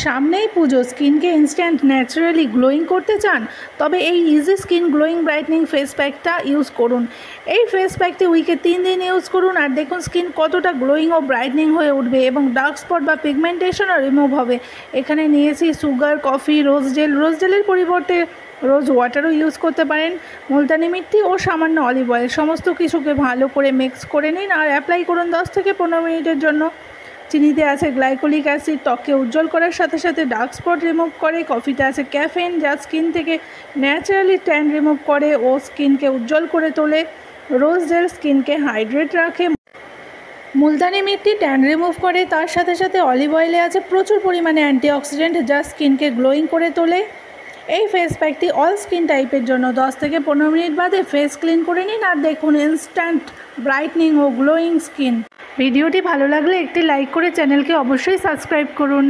সামনেই পুজো, স্কিনকে instant naturally glowing করতে চান? তবে এই easy skin glowing brightening face প্যাকটা ইউজ করুন। এই ফেস প্যাকটি উইকে 3 দিন ইউজ করুন আর দেখুন স্কিন কতটা গ্লোয়িং ও ব্রাইটনিং হয়ে উঠবে এবং ডার্ক স্পট বা পিগমেন্টেশনও রিমুভ হবে। এখানে নিয়েছি সুগার, কফি, রোজ জেলের পরিবর্তে রোজ ওয়াটারও ইউজ করতে পারেন, মুলতানি মিট্টি ও সামান্য অলিভ অয়েল। সমস্ত কিছুকে ভালো করে মিক্স করে নিন আর অ্যাপ্লাই করুন 10 থেকে 15 মিনিটের জন্য। চিনিতে আছে গ্লাইকোলিক অ্যাসিড, ত্বককে উজ্জ্বল করার সাথে সাথে ডার্ক স্পট রিমুভ করে। কফিতে আছে ক্যাফেইন, যা স্কিন থেকে ন্যাচারালি ট্যান রিমুভ করে ও স্কিনকে উজ্জ্বল করে তোলে। রোজ জেল স্কিনকে হাইড্রেট রাখে। মুলতানি মিট্টি ট্যান রিমুভ করে, তার সাথে সাথে অলিভ অয়েলে আছে প্রচুর পরিমাণে অ্যান্টিঅক্সিডেন্ট, যা স্কিনকে গ্লোয়িং করে তোলে। এই ফেস প্যাকটি অল স্কিন টাইপের জন্য। 10 থেকে 15 মিনিট বাদে ফেস ক্লিন করে নিন আর দেখুন ইনস্ট্যান্ট ব্রাইটনিং ও গ্লোয়িং স্কিন। ভিডিওটি ভালো লাগলে একটি লাইক করে চ্যানেলকে অবশ্যই সাবস্ক্রাইব করুন।